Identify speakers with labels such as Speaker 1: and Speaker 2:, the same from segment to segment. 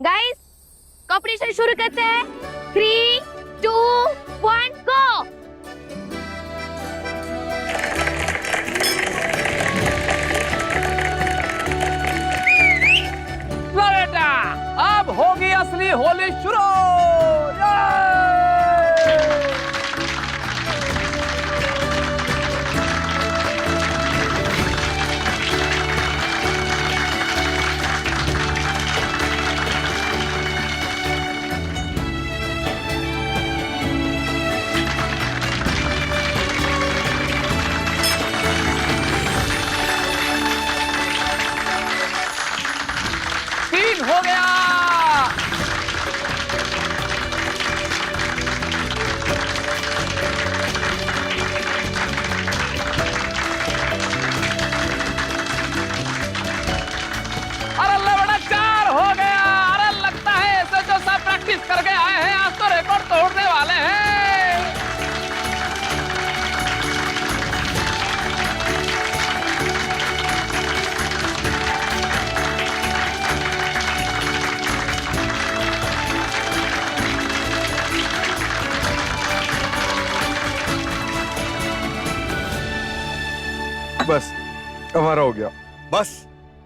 Speaker 1: Guys competition शुरू करते हैं। 3, 2, 1 गो।
Speaker 2: बेटा अब होगी असली होली शुरू। हो गया। अरे बड़ा 4 हो गया। अरे लगता है ऐसे जो सब प्रैक्टिस करके आए हैं आज तो रिकॉर्ड तोड़ने वाले हैं।
Speaker 3: बस हमारा हो गया।
Speaker 4: बस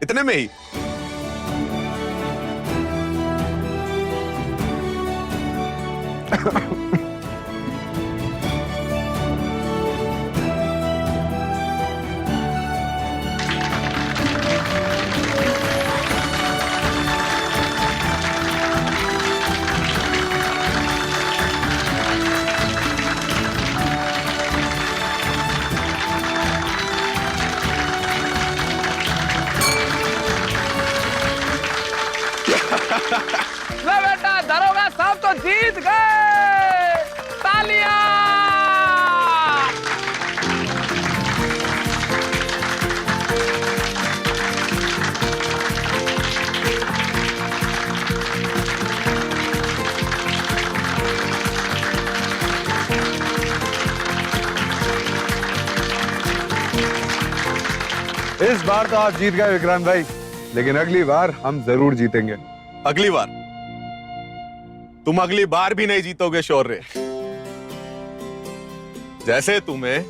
Speaker 4: इतने में ही।
Speaker 2: ले बेटा दरोगा साहब तो जीत गए। तालियां।
Speaker 3: इस बार तो आप जीत गए विक्रांत भाई, लेकिन अगली बार हम जरूर जीतेंगे।
Speaker 4: अगली बार? तुम अगली बार भी नहीं जीतोगे शौर्य। जैसे तुम्हें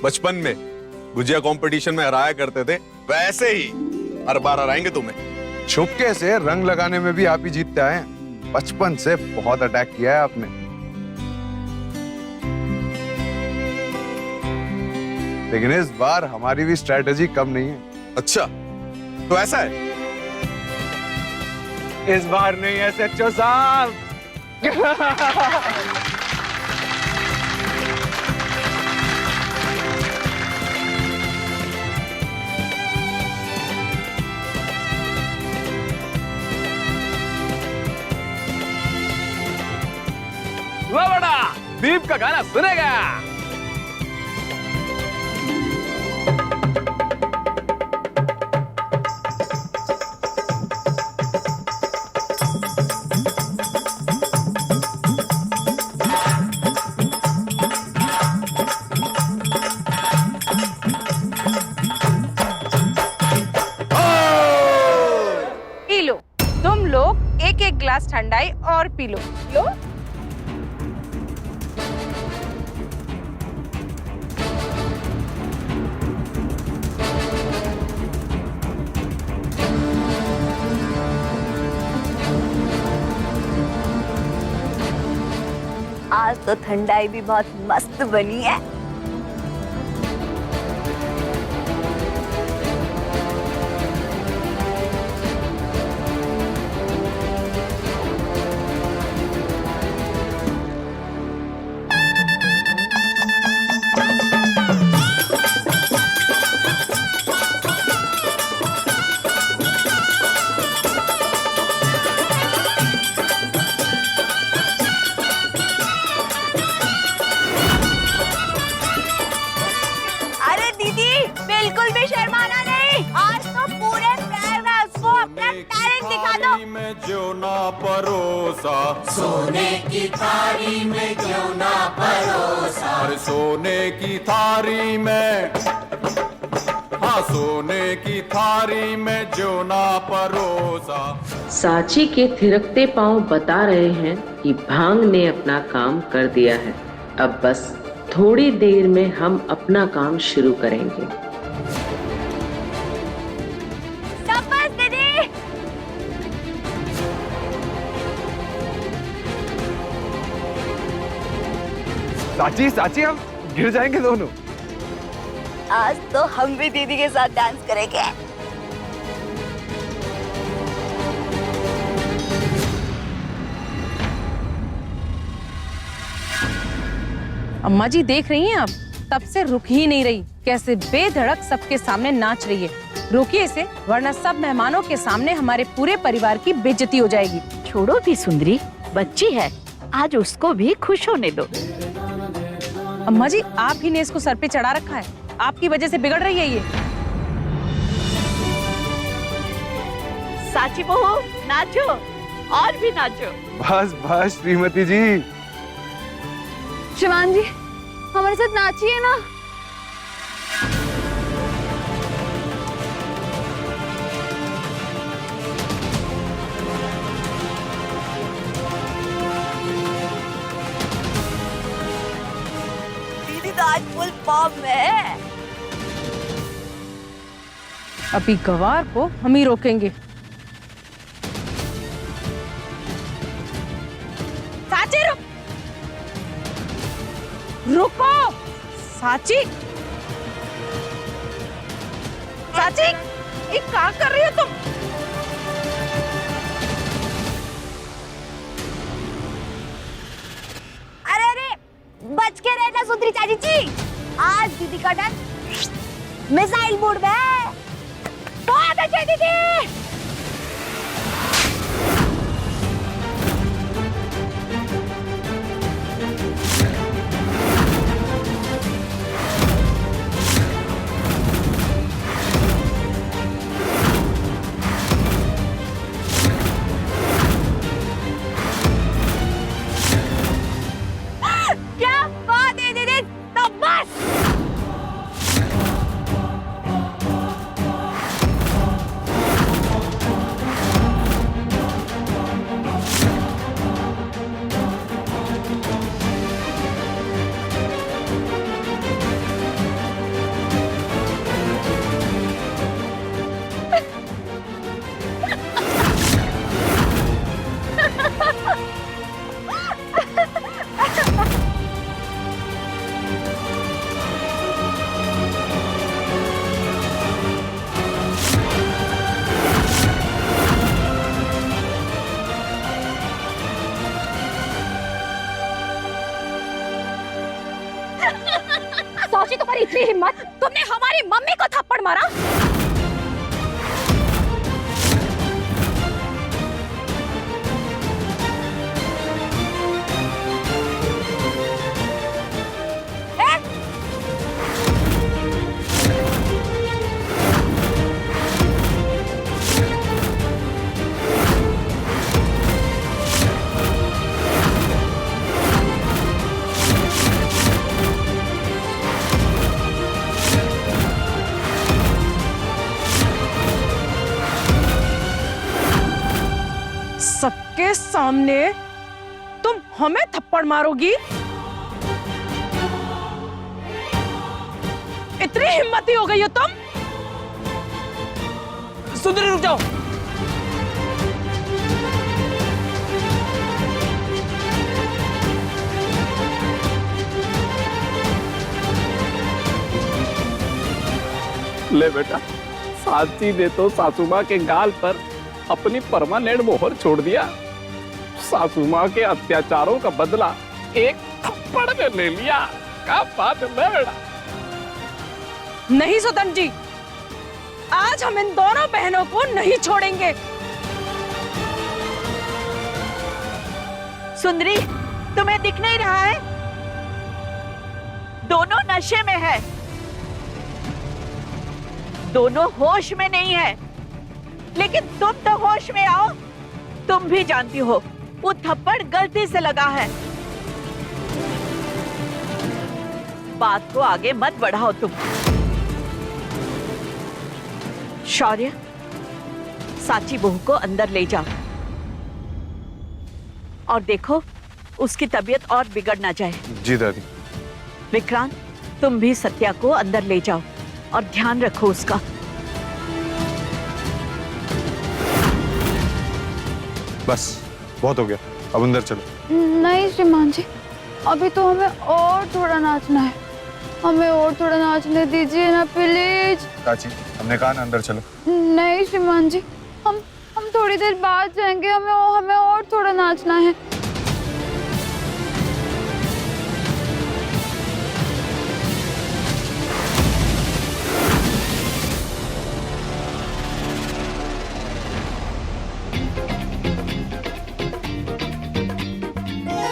Speaker 4: बचपन में गुजिया कंपटीशन में हराया करते थे वैसे ही हर बार हराएंगे तुम्हें।
Speaker 3: छुपके से रंग लगाने में भी आप ही जीतते आए हैं। बचपन से बहुत अटैक किया है आपने। लेकिन इस बार हमारी भी स्ट्रेटेजी कम नहीं है।
Speaker 4: अच्छा तो ऐसा है?
Speaker 3: इस बार नहीं है सच्चो साहब।
Speaker 2: लो बड़ा दीप का गाना सुनेगा।
Speaker 5: तुम लोग एक एक ग्लास ठंडाई और पी लो। लो।
Speaker 1: आज तो ठंडाई भी बहुत मस्त बनी है। बिल्कुल भी शर्माना नहीं। आज तो पूरे फेयरवेल को अपना टैलेंट दिखा दो।
Speaker 6: में जो ना परोसा,
Speaker 7: सोने की थाली में क्यों ना परोसा।
Speaker 6: हर सोने की थाली में, हाँ सोने की थाली में जो ना परोसा।
Speaker 8: साची के थिरकते पांव बता रहे हैं कि भांग ने अपना काम कर दिया है। अब बस थोड़ी देर में हम अपना काम शुरू करेंगे।
Speaker 1: शाबाश दीदी।
Speaker 3: साची साची हम गिर जाएंगे दोनों।
Speaker 1: आज तो हम भी दीदी के साथ डांस करेंगे।
Speaker 5: अम्मा जी देख रही हैं आप, तब से रुक ही नहीं रही, कैसे बेधड़क सबके सामने नाच रही है। रोकिए इसे, वरना सब मेहमानों के सामने हमारे पूरे परिवार की बेइज्जती हो जाएगी।
Speaker 9: छोड़ो भी सुंदरी, बच्ची है, आज उसको भी खुश होने दो।
Speaker 5: अम्मा जी आप ही ने इसको सर पे चढ़ा रखा है, आपकी वजह से बिगड़ रही है ये।
Speaker 9: साची बहू नाचो, और भी नाचो।
Speaker 3: बस बस श्रीमती जी।
Speaker 1: शिवान जी हमारे साथ नाचिए ना। दीदी तो आज फुल फॉर्म में है।
Speaker 5: अभी गवार को हम ही रोकेंगे। साची रुक, रुको। साची, साची ये क्या कर रही हो तुम?
Speaker 1: अरे अरे बच के रहना सुंदरी चाची जी, आज दीदी का डांस मिसाइल मोड में है। बहुत अच्छे दीदी। क्या बात है दीदी, तो बस।
Speaker 5: साची तुम्हारी इतनी हिम्मत, तुमने हमारी मम्मी को थप्पड़ मारा। सबके सामने तुम हमें थप्पड़ मारोगी? इतनी हिम्मती हो गई हो तुम?
Speaker 2: सुंदरी रुक जाओ। ले बेटा, साची ने तो सासू माँ के गाल पर अपनी परमानेंट मोहर छोड़ दिया। सासू माँ के अत्याचारों का बदला एक थप्पड़ में ले लिया। क्या बात है बेटा।
Speaker 5: नहीं सुतन जी, आज हम इन दोनों बहनों को नहीं छोड़ेंगे।
Speaker 9: सुंदरी, तुम्हें दिख नहीं रहा है? दोनों नशे में है, दोनों होश में नहीं है। लेकिन तुम तो होश में आओ। तुम भी जानती हो वो थप्पड़ गलती से लगा है। बात को आगे मत बढ़ाओ तुम। शौर्य, साची बहू को अंदर ले जाओ और देखो उसकी तबीयत और बिगड़ ना जाए।
Speaker 3: जी दादी।
Speaker 9: विक्रांत, तुम भी सत्या को अंदर ले जाओ और ध्यान रखो उसका।
Speaker 3: बस बहुत हो गया, अब अंदर चलो।
Speaker 1: नहीं श्रीमान जी, अभी तो हमें और थोड़ा नाचना है, हमें और थोड़ा नाचने दीजिए ना प्लीज।
Speaker 3: चाची, हमने कहा ना अंदर चलो।
Speaker 1: नहीं श्रीमान जी, हम थोड़ी देर बाद जाएंगे, हमें और थोड़ा नाचना है।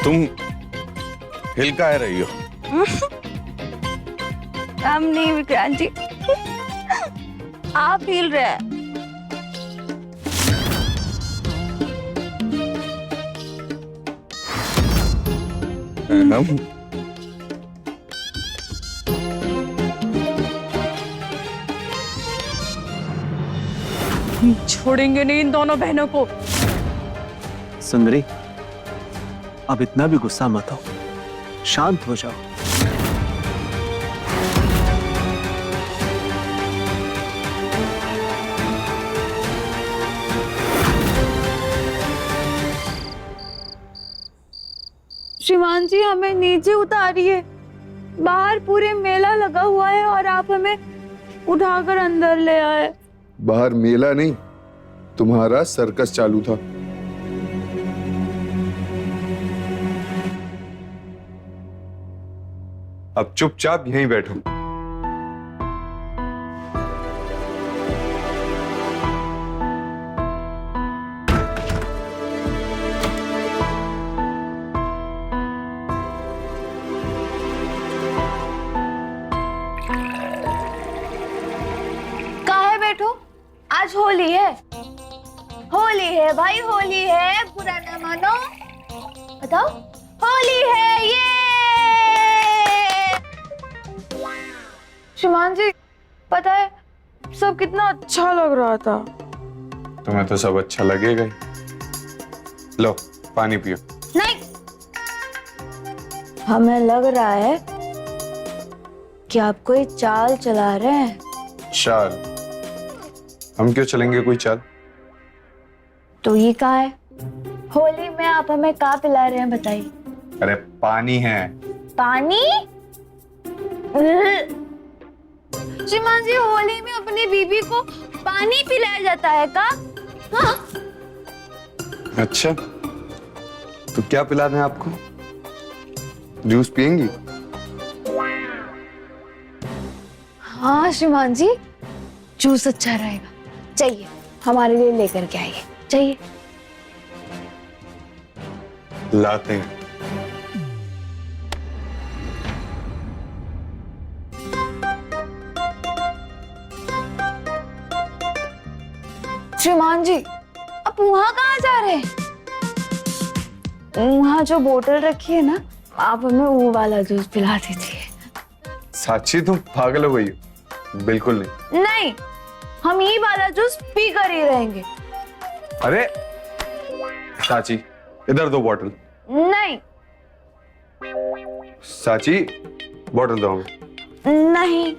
Speaker 4: तुम हिल का रही हो?
Speaker 1: हम नहीं विक्रांत जी, आप हिल रहे हैं।
Speaker 4: हम
Speaker 5: छोड़ेंगे नहीं इन दोनों बहनों को।
Speaker 10: सुंदरी, अब इतना भी गुस्सा मत हो, शांत हो जाओ।
Speaker 1: श्रीमान जी, हमें नीचे उतारिए, बाहर पूरे मेला लगा हुआ है और आप हमें उठाकर अंदर ले आए।
Speaker 3: बाहर मेला नहीं, तुम्हारा सर्कस चालू था। अब चुपचाप यहीं बैठो।
Speaker 1: काहे बैठो, आज होली है, होली है भाई, होली है, बुरा ना मानो। बताओ, होली है ये। श्रीमान जी, पता है सब कितना अच्छा लग रहा था।
Speaker 3: तुम्हें तो सब अच्छा लगेगा ही। लो पानी पियो।
Speaker 1: नहीं, हमें लग रहा है कि आप कोई चाल चला रहे हैं।
Speaker 3: चाल? हम क्यों चलेंगे कोई चाल?
Speaker 1: तो ये क्या है? होली में आप हमें क्या पिला रहे हैं बताइए।
Speaker 3: अरे पानी है।
Speaker 1: पानी? श्रीमान जी, होली में अपनी बीबी को पानी पिलाया जाता है का? हाँ?
Speaker 3: अच्छा, तो क्या पिला दें आपको? जूस पियेंगी?
Speaker 1: हाँ श्रीमान जी, जूस अच्छा रहेगा। चाहिए, हमारे लिए लेकर के आइए। चाहिए?
Speaker 3: लाते हैं।
Speaker 1: श्रीमान जी, आप वहां कहाँ जा रहे हैं? वहां जो बोतल रखी है ना, आप हमें वो वाला जूस पिला दीजिए।
Speaker 3: साची, तुम पागल हो गई हो? बिल्कुल नहीं।
Speaker 1: नहीं, हम ये वाला जूस पी कर ही रहेंगे।
Speaker 3: अरे साची, इधर दो बोतल।
Speaker 1: नहीं।
Speaker 3: साची, बोतल दो हमें।
Speaker 1: नहीं।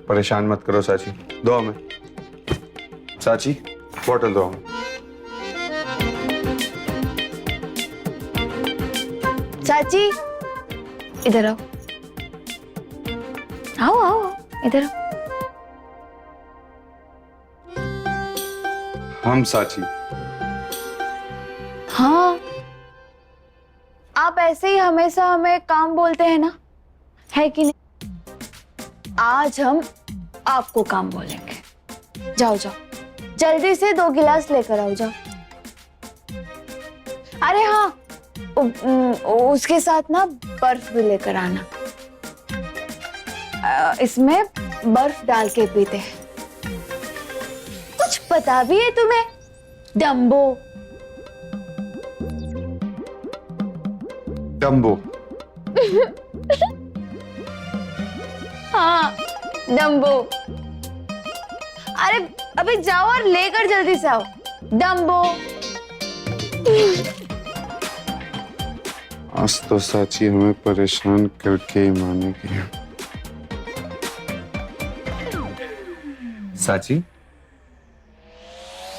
Speaker 3: परेशान मत करो साची, दो हमें। साची, बोतल दो हमें।
Speaker 1: चाची, इधर आओ। आओ आओ, इधर आओ।
Speaker 3: हम साची।
Speaker 1: हाँ, आप ऐसे ही हमेशा हमें काम बोलते हैं ना, है कि नहीं? आज हम आपको काम बोलेंगे। जाओ जाओ, जल्दी से 2 गिलास लेकर आओ, जाओ। अरे हाँ, उसके साथ ना बर्फ भी लेकर आना। इसमें बर्फ डाल के पीते हैं। कुछ पता भी है तुम्हें? डम्बो।
Speaker 3: डम्बो?
Speaker 1: हाँ, डम्बो। अरे अभी जाओ और लेकर जल्दी से आओ। डम्बो।
Speaker 3: आज तो साची हमें परेशान करके ही मानेगी। साची,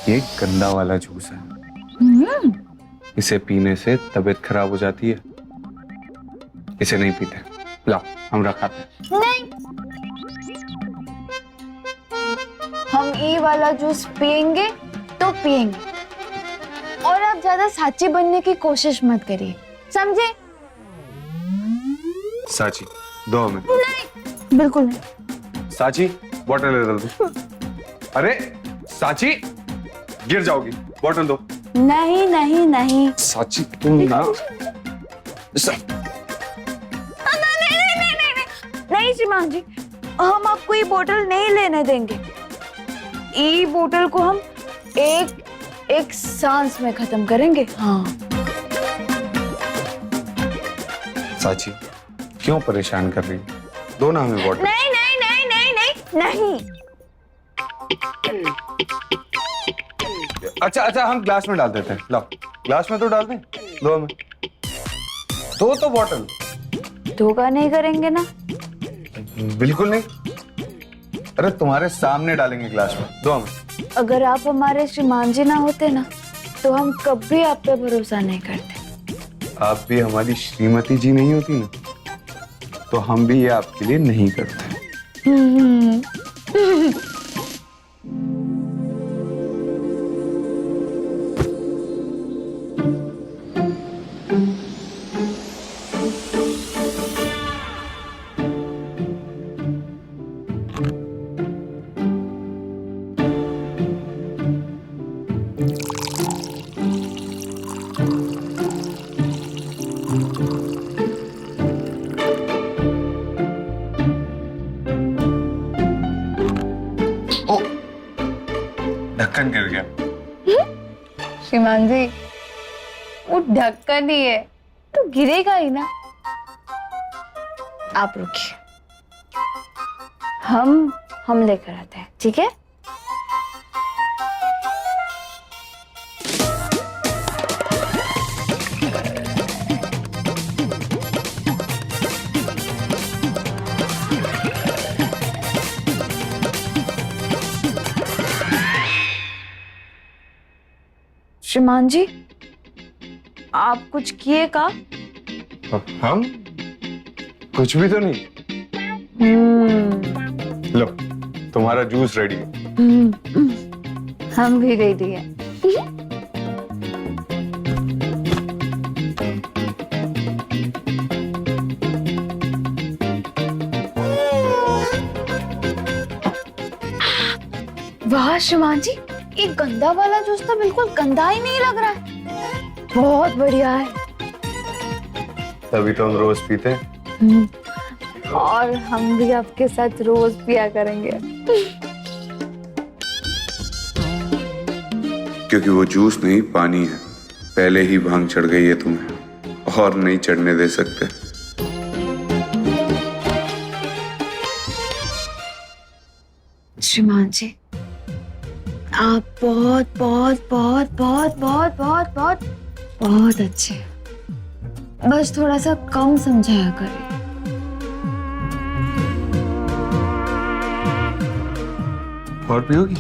Speaker 3: ये गंदा वाला जूस है। इसे पीने से तबीयत खराब हो जाती है। इसे नहीं पीते। लाओ, हम रखाते हैं।
Speaker 1: नहीं, हम ये वाला जूस पियेंगे तो पियेंगे। और आप ज्यादा साची बनने की कोशिश मत करिए, समझे?
Speaker 3: साची, दो हमें।
Speaker 1: नहीं, बिल्कुल नहीं।
Speaker 3: साची, बॉटल ले दो। अरे साची, गिर जाओगी। बॉटल दो।
Speaker 1: नहीं नहीं नहीं।
Speaker 3: साची तुम ना।
Speaker 1: नहीं श्रीमान जी, हम आपको ये बोतल नहीं लेने देंगे। ये बोतल को हम एक सांस में खत्म करेंगे। हाँ।
Speaker 3: साची, क्यों परेशान कर रही? दो ना हमें बॉटल।
Speaker 1: नहीं नहीं नहीं नहीं नहीं नहीं।
Speaker 3: अच्छा, हम ग्लास में डाल देते हैं। लाओ, ग्लास में तो डाल दें। दो हमें। दो तो बॉटल।
Speaker 1: धोखा नहीं करेंगे ना?
Speaker 3: बिल्कुल नहीं। अरे तुम्हारे सामने डालेंगे ग्लास में। दो हमें।
Speaker 1: अगर आप हमारे श्रीमान जी ना होते ना, तो हम कभी आप पे भरोसा नहीं करते।
Speaker 3: आप भी हमारी श्रीमती जी नहीं होती ना, तो हम भी ये आपके लिए नहीं करते। ढक्कन गिर गया।
Speaker 1: श्रीमान जी, वो ढक्कन ही है तो गिरेगा ही ना। आप रुकिए, हम लेकर आते हैं, ठीक है? श्रीमान जी, आप कुछ किए का?
Speaker 3: हम कुछ भी तो नहीं। लो, तुम्हारा जूस रेडी है।
Speaker 1: हम भी रेडी है। वाह श्रीमान जी, ये गंदा वाला जूस तो बिल्कुल गंदा ही नहीं लग रहा है। बहुत बढ़िया है।
Speaker 3: तभी तो हम रोज पीते हैं।
Speaker 1: और हम भी आपके साथ रोज पिया करेंगे।
Speaker 3: क्योंकि वो जूस नहीं, पानी है। पहले ही भांग चढ़ गई है तुम्हें, और नहीं चढ़ने दे सकते।
Speaker 1: श्रीमान जी, आप बहुत बहुत बहुत बहुत बहुत बहुत बहुत बहुत अच्छे हैं। बस थोड़ा सा कम समझाया करें।
Speaker 3: और पियोगी?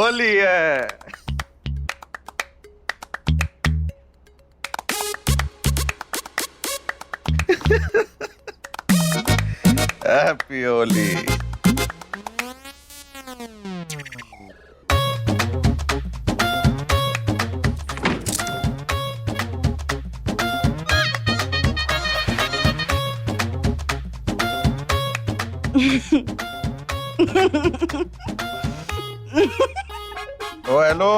Speaker 4: होली है। हैप्पी होली। ओ हेलो,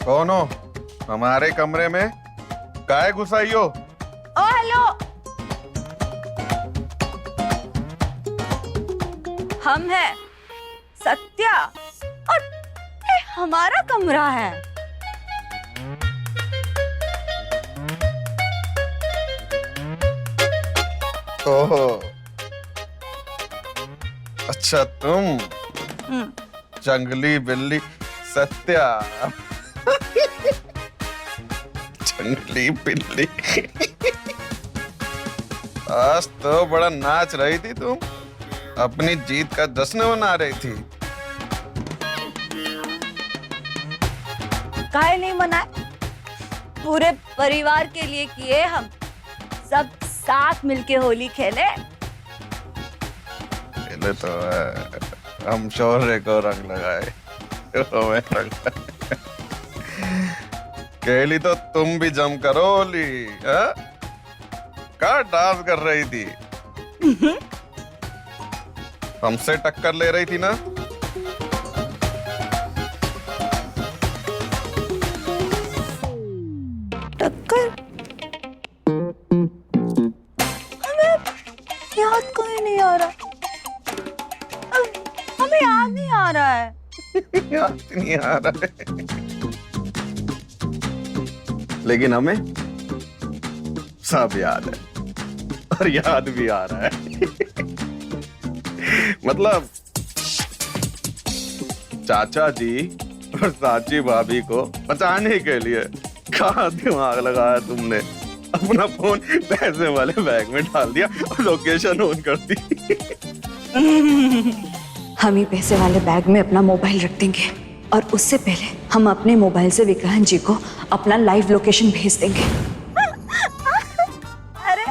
Speaker 4: कौन हो? हमारे कमरे में काहे घुसाई हो?
Speaker 1: ओ हेलो, हम हैं सत्या और ये हमारा कमरा है।
Speaker 4: ओहो, अच्छा तुम जंगली बिल्ली सत्या। जंगली बिल्ली। आज तो बड़ा नाच रही थी तुम, अपनी जीत का जश्न मना रही थी।
Speaker 1: काहे नहीं मनाए? पूरे परिवार के लिए किए, हम सब साथ मिलके होली खेले।
Speaker 4: खेले तो है, हम शौर्य को रंग लगाए। हमें रंग खेली तो तुम भी जम करो होली। क्या डांस कर रही थी? हमसे टक्कर ले रही थी ना?
Speaker 1: टक्कर? हमें याद कोई नहीं आ रहा। हमें याद नहीं आ रहा है।
Speaker 4: याद नहीं आ रहा है, लेकिन हमें सब याद है और याद भी आ रहा है। मतलब चाचा जी और साची भाभी को बचाने के लिए कहाँ दिमाग लगाया तुमने? अपना फोन पैसे वाले बैग में डाल दिया और लोकेशन ऑन कर दी।
Speaker 1: हम ही पैसे वाले बैग में अपना मोबाइल रख देंगे और उससे पहले हम अपने मोबाइल से विक्रांत जी को अपना लाइव लोकेशन भेज देंगे। अरे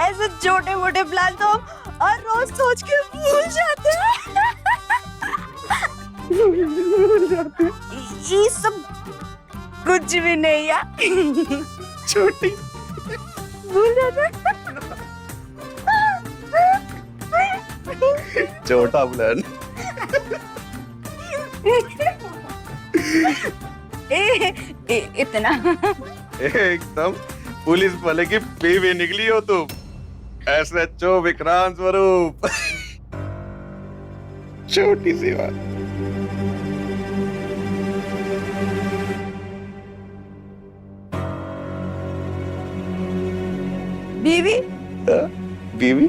Speaker 1: ऐसे छोटे मोटे प्लान तो हम और रोज सोच के भूल जाते हैं। ये सब कुछ भी नहीं यार।
Speaker 4: छोटी
Speaker 1: भूल जाते
Speaker 4: छोटा प्लान।
Speaker 1: इतना
Speaker 4: एकदम पुलिस वाले की बीवी निकली हो तुम। SHO विक्रांत स्वरूप। छोटी सी बात।
Speaker 1: बीवी?
Speaker 4: बीवी?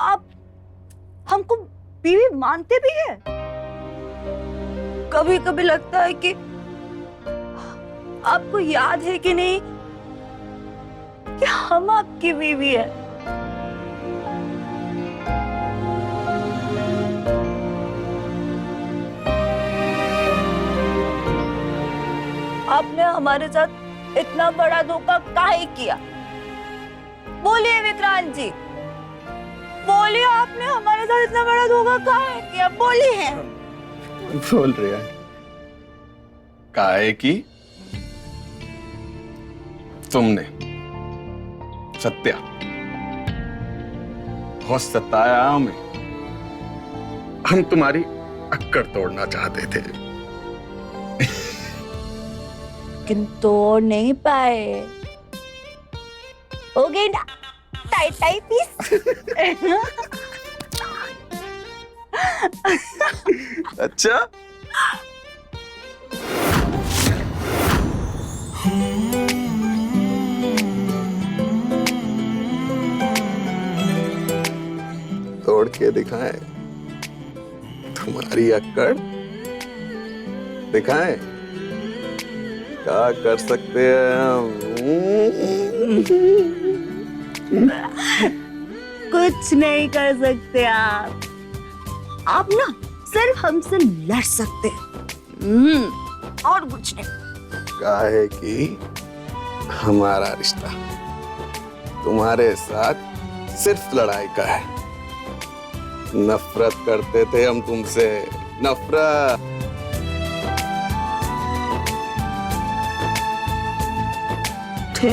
Speaker 1: आप हमको बीवी मानते भी हैं? कभी कभी लगता है कि आपको याद है कि नहीं कि हम आपकी बीवी है। आपने हमारे साथ इतना बड़ा धोखा काहे किया? बोलिए विक्रांत जी, बोलिए, आपने हमारे साथ इतना बड़ा धोखा काहे किया? बोलिए।
Speaker 4: बोल रही है काहे की? तुमने सत्या बहुत सताया हमें। हम तुम्हारी अक्कड़ तोड़ना चाहते थे,
Speaker 1: लेकिन तोड़ नहीं पाए। हो गई ना टाइट टाइट पीस।
Speaker 4: अच्छा तोड़ के दिखाएं तुम्हारी अक्कड़? दिखाएं क्या कर सकते हैं हम?
Speaker 1: कुछ नहीं कर सकते आप ना सिर्फ हमसे लड़ सकते हैं, और कुछ नहीं।
Speaker 4: काहे कि हमारा रिश्ता तुम्हारे साथ सिर्फ लड़ाई का है। नफरत करते थे हम तुमसे, नफरत।
Speaker 1: थे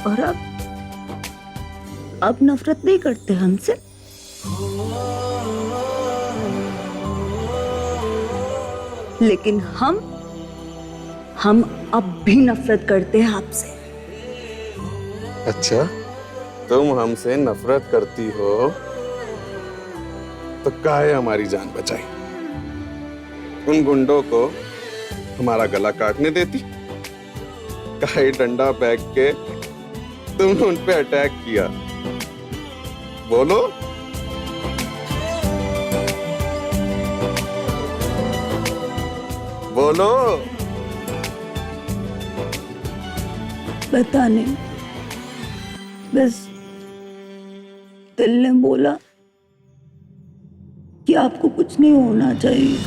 Speaker 1: और अब नफरत नहीं करते हमसे। लेकिन हम अब भी नफरत करते हैं आपसे।
Speaker 4: अच्छा, तुम हमसे नफरत करती हो तो काहे हमारी जान बचाई? उन गुंडों को हमारा गला काटने देती? काहे डंडा फेंक के तुमने उन पे अटैक किया? बोलो। बोलो।
Speaker 1: पता नहीं, बस दिल ने बोला कि आपको कुछ नहीं होना चाहिए।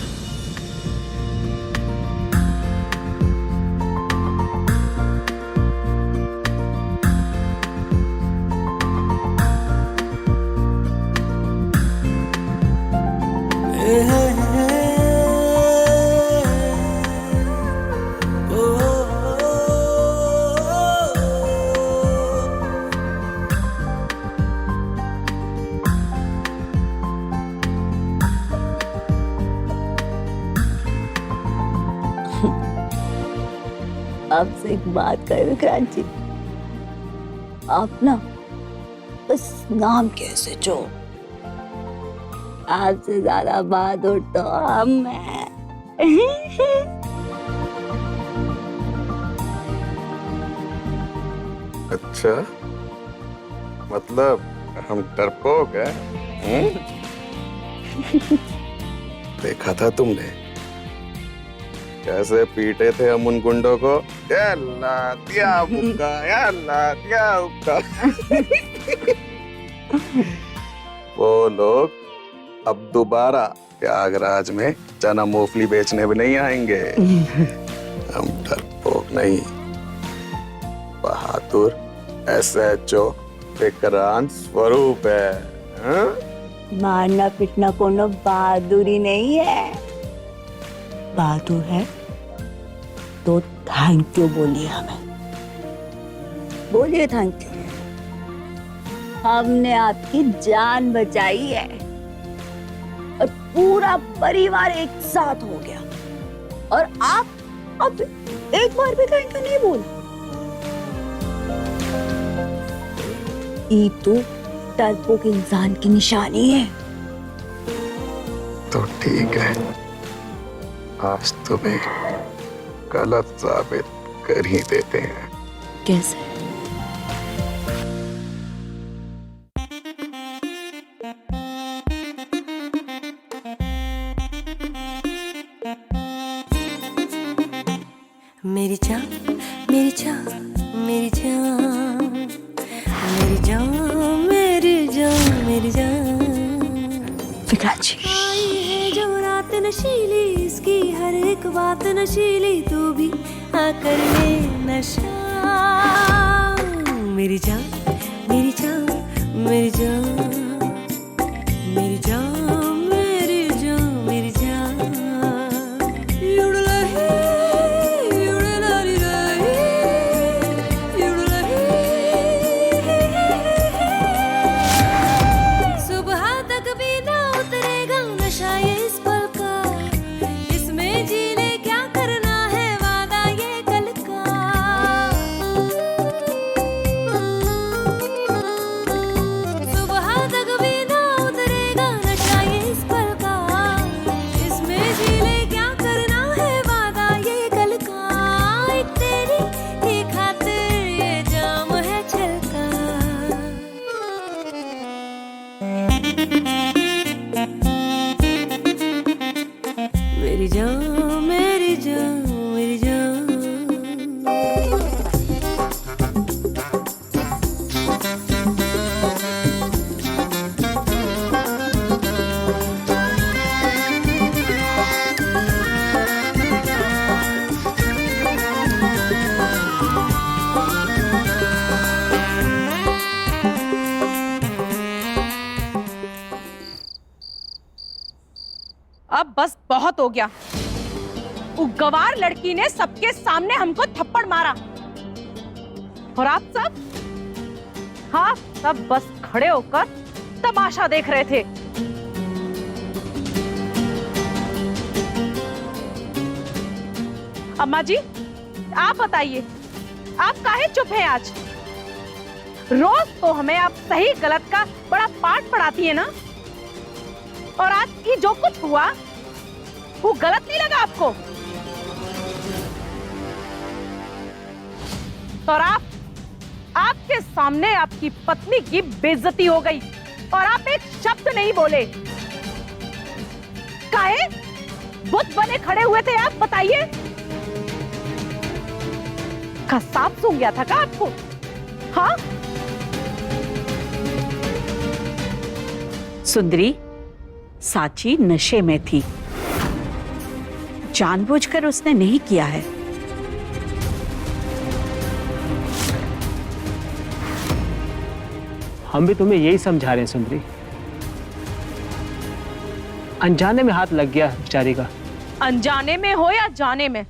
Speaker 1: आपसे एक बात करें विक्रांत जी, आप ना बस नाम कैसे जो आपसे ज्यादा बहादुर तो हम हैं।
Speaker 4: अच्छा, मतलब हम डरपोक हैं? देखा था तुमने कैसे पीटे थे हम उन गुंडों को? याल्ला दिया मुक्का, याल्ला दिया मुक्का। वो लोग अब दोबारा प्रयागराज में चना मूंगफली बेचने भी नहीं आएंगे। हम डरपोक नहीं, बहादुर SHO विक्रांत स्वरूप है। हाँ?
Speaker 1: मारना पिटना कोनो बहादुरी नहीं है। बहादुर है तो थैंक यू बोलिए हमें, बोलिए थैंक यू। हमने आपकी जान बचाई है और पूरा परिवार एक साथ हो गया, और आप अब एक बार भी थैंक यू नहीं बोले। ये तो डरपोक इंसान की निशानी है।
Speaker 4: तो ठीक है, आज तुम्हें गलत साबित कर ही देते हैं।
Speaker 1: कैसे?
Speaker 11: मेरी जान, मेरी जान, मेरी जान, मेरी जान, मेरी जान, मेरी जान।
Speaker 1: विक्रांत जी,
Speaker 11: आई है जो रात नशीली, इसकी हर एक बात नशीली, तू भी आकर ले नशा। मेरी जान, मेरी जान, मेरी जान, मेरी जान, मेरी जान, मेरी जान। युड़लही, युड़लही, युड़लही। सुबह तक भी ना उतरेगा नशा ये इस पल का, इसमें जी ले क्या करना है वादा ये कल का।
Speaker 5: हो गया। वो गवार लड़की ने सबके सामने हमको थप्पड़ मारा और आप सब, हाँ, सब बस खड़े होकर तमाशा देख रहे थे। अम्मा जी, आप बताइए, आप काहे चुप हैं आज? रोज तो हमें आप सही गलत का बड़ा पाठ पढ़ाती है ना, और आज ये जो कुछ हुआ वो गलत नहीं लगा आपको? और आपके सामने आपकी पत्नी की बेइज्जती हो गई और आप एक शब्द नहीं बोले। काहे बुत बने खड़े हुए थे आप? बताइए, का सांप सूंघ गया था का आपको? हाँ
Speaker 9: सुंदरी, साची नशे में थी, जानबूझकर उसने नहीं किया है।
Speaker 10: हम भी तुम्हें यही समझा रहे हैं सुंदरी। अनजाने में हाथ लग गया बेचारी का।
Speaker 5: अनजाने में हो या जाने में,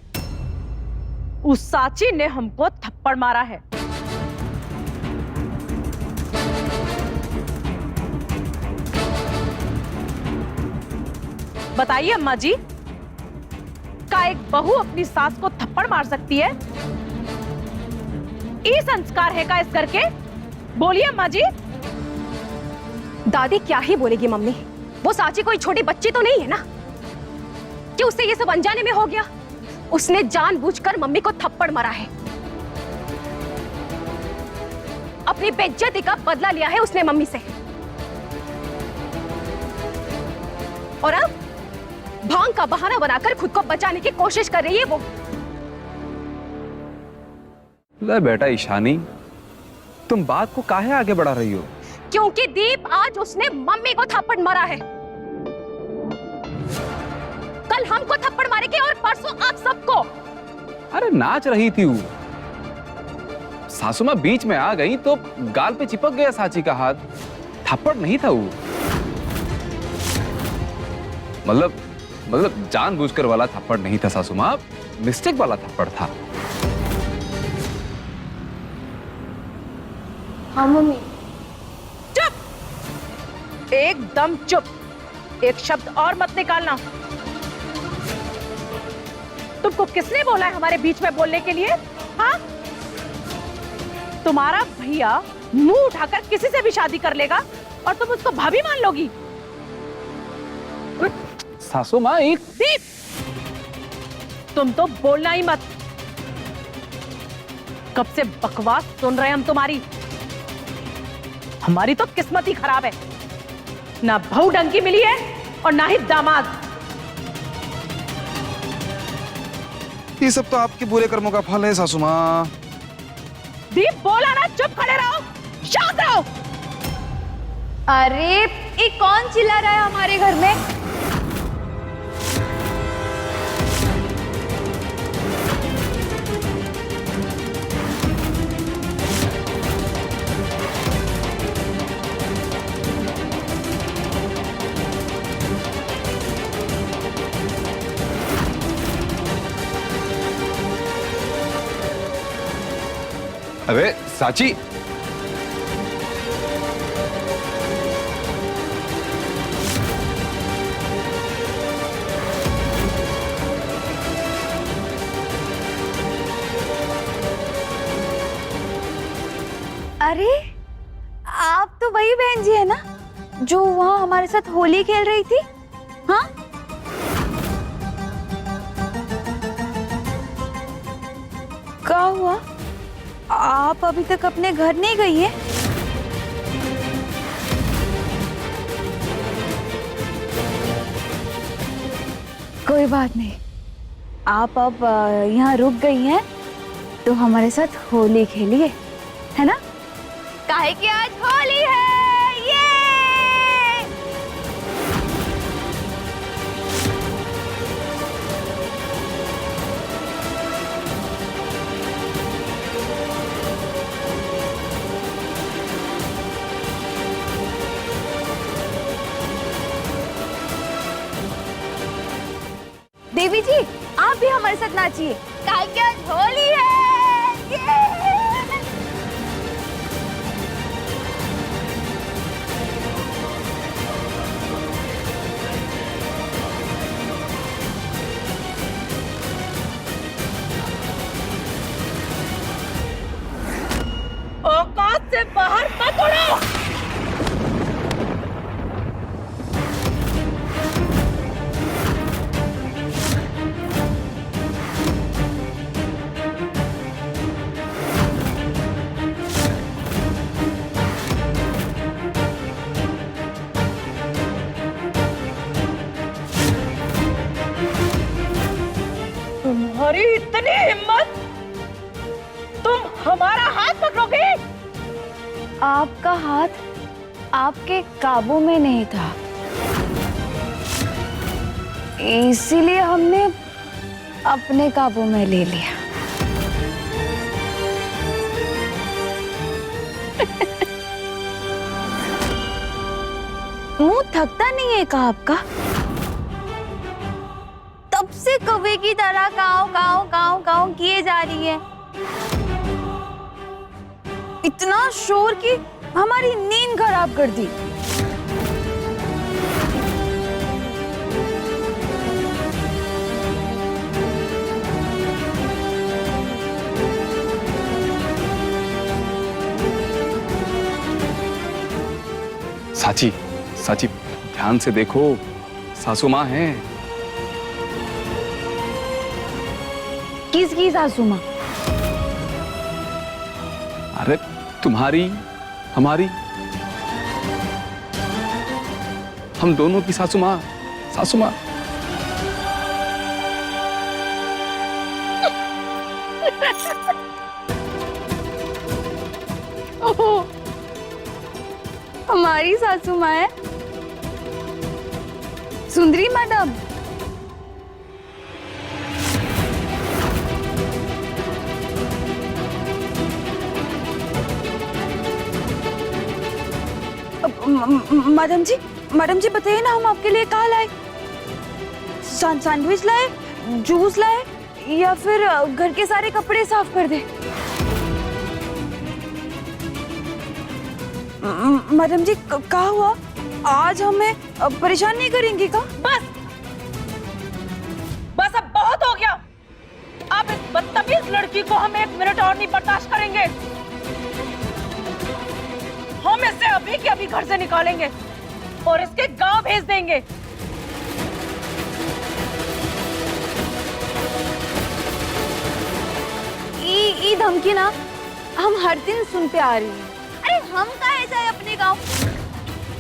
Speaker 5: उस साची ने हमको थप्पड़ मारा है। बताइए अम्मा जी, का एक बहू अपनी सास को थप्पड़ मार सकती है? ये संस्कार है का इस घर के? बोलिए अम्मा जी।
Speaker 1: दादी क्या ही बोलेगी मम्मी, वो साची कोई छोटी बच्ची तो नहीं है ना कि उससे ये सब अनजाने में हो गया। उसने जानबूझकर मम्मी को थप्पड़ मारा है, अपनी बेइज्जती का बदला लिया है उसने मम्मी से, और अब भांग का बहाना बनाकर खुद को बचाने की कोशिश कर रही है वो।
Speaker 3: ले बेटा ईशानी, तुम बात को काहे आगे बढ़ा रही हो?
Speaker 1: क्योंकि दीप आज उसने मम्मी को थप्पड़ मारा है। कल हमको थप्पड़ मारेगी और परसों आप सबको।
Speaker 3: अरे नाच रही थी वो, सासू माँ बीच में आ गई तो गाल पे चिपक गया साची का हाथ। थप्पड़ नहीं था वो, मतलब जानबूझकर वाला थप्पड़ नहीं था सासू माँ, मिस्टेक वाला थप्पड़ था।
Speaker 1: हाँ मम्मी।
Speaker 5: चुप, एकदम चुप, एक शब्द और मत निकालना। तुमको किसने बोला है हमारे बीच में बोलने के लिए? हाँ, तुम्हारा भैया मुंह उठाकर किसी से भी शादी कर लेगा और तुम उसको भाभी मान लोगी?
Speaker 3: सासू माँ एक
Speaker 5: दीप, तुम तो बोलना ही मत। कब से बकवास सुन रहे हैं हम तुम्हारी। हमारी तो किस्मत ही खराब है, ना बहू ढंग की मिली है और ना ही दामाद।
Speaker 12: ये सब तो आपके बुरे कर्मों का फल है सासू माँ।
Speaker 5: दीप बोला ना, चुप खड़े रहो, शांत रहो।
Speaker 1: अरे ये कौन चिल्ला रहा है हमारे घर में?
Speaker 3: अरे साची,
Speaker 1: अरे आप तो वही बहन जी है ना जो वहां हमारे साथ होली खेल रही थी? हाँ, क्या हुआ? आप अभी तक अपने घर नहीं गई है? कोई बात नहीं, आप अब यहाँ रुक गई हैं तो हमारे साथ होली खेलिए, है ना? काहे कि आज होली है। ये जी आप भी हमारे साथ नाचिए, काहे कि आज होली है। ये!
Speaker 9: औकात से बाहर मत उड़ो। तुम्हारी इतनी हिम्मत, तुम हमारा हाथ पकड़ोगे?
Speaker 1: आपका हाथ आपके काबू में नहीं था, इसीलिए हमने अपने काबू में ले लिया। मुंह थकता नहीं है का आपका? तब से कौवे की तरह काव काव काव काव किए जा रही है। इतना शोर कि हमारी नींद खराब कर दी।
Speaker 3: साची, साची ध्यान से देखो, सासू माँ है।
Speaker 1: किसकी सासू माँ?
Speaker 3: अरे तुम्हारी, हमारी, हम दोनों की सासू माँ, सासू माँ।
Speaker 1: ओह, हमारी सासू माँ है सुंदरी मैडम। मैडम जी बताइए ना, हम आपके लिए क्या लाए? सैंडविच लाए, जूस लाए, या फिर घर के सारे कपड़े साफ कर दे? मैडम जी क्या हुआ? आज हमें परेशान नहीं करेंगी का?
Speaker 9: बस बस, अब बहुत हो गया। अब इस बदतमीज लड़की को हम 1 मिनट और नहीं बर्दाश्त करेंगे। हम इसे अभी के अभी घर से निकालेंगे और इसके गांव भेज देंगे।
Speaker 1: ई धमकी ना हम हर दिन सुनते आ रही हैं। अरे हम काहे जाए अपने गांव?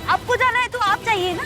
Speaker 1: आपको जाना है तो आप जाइए ना।